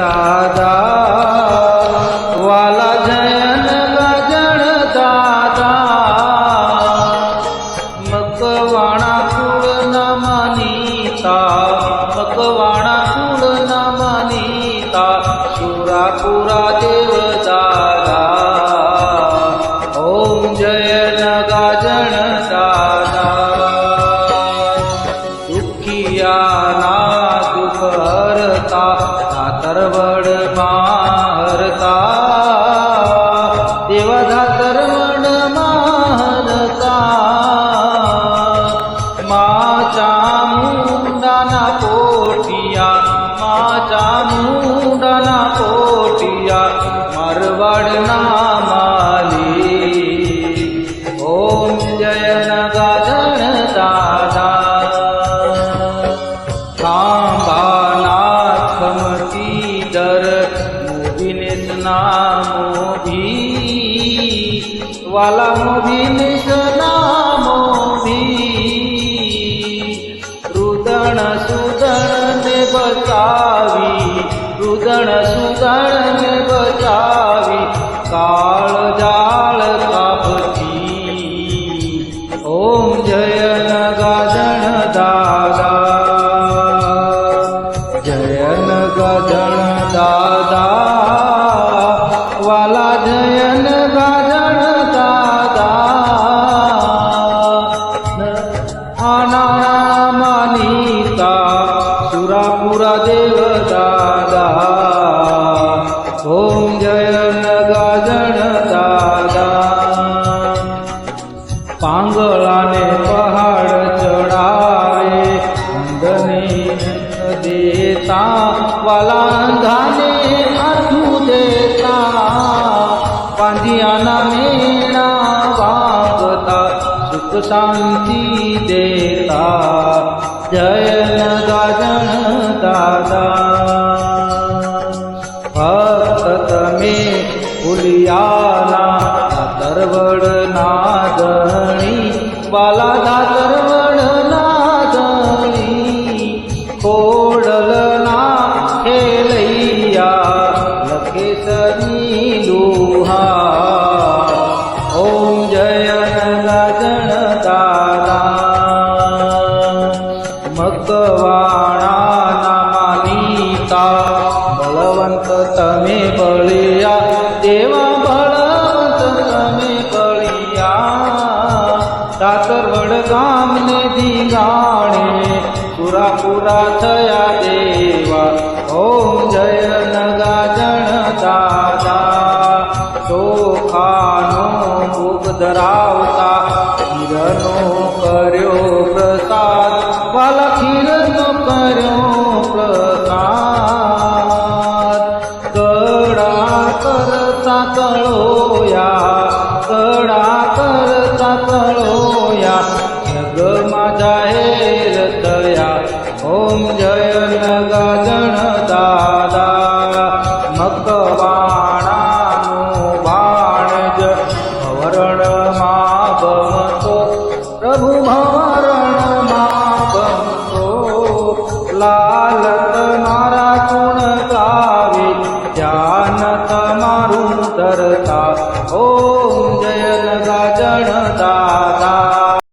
दादा वाला जयन गजण दादा मकवाणा कुळ न मानिता मकवाणा कुळ न मानिता सुरापुरा देव दादा ओम जयन गजण दादा दुखिया ना दुख हरता धातरवड मारता देवा धातरवड मारता माचा मुंडाना पोटिया माचा मुंडाना पोटिया मारवाड ना माली ओम जयन गजण दादा खांबानाथ खमती दर मोभिनेस ना मोभी वाला मोभिनेस ना मोभी रुदण सुदण ने बचावी रुदण सुदण ने बचावी काळ जाळ कापती ओम जयन गजण दादा जयन गजण दादा वाला जयन गजण दादा आना मानिता सुरापुरा देव दादा ओम जयन गजण दादा પાંગળાને પહાડ ચડાવે અંધને દેતા વાલા અંધાને આઠું દેતા પાંધિયાના મેણા વાગતા સુખ શાંતિ દેતા જયન ગજણ દાદા ભક્ત તમે ભૂલિયાના તરવડ નાદણી વાલા ધાતરવડ નાદણી ખોડલના ખેલૈયા લખેસરી લોહા ઓમ જયન ગજણ દાદા મકવાણા ના માનીતા બળવંત તમે બળિયા દેવા દાતરવડ ગામને ધીંગાણે પુરા થયા દેવા ઓમ જયન ગજણ દાદા ચોખાનો ભોગ ધરાવતા ખીરનો કર્યો પ્રસાદ વાલા ખીરનો કર્યો પ્રસાદ કડા કરતા કળોયા કડા કરતા કળોયા જગમાં જાહેર થયા ઓમ જયન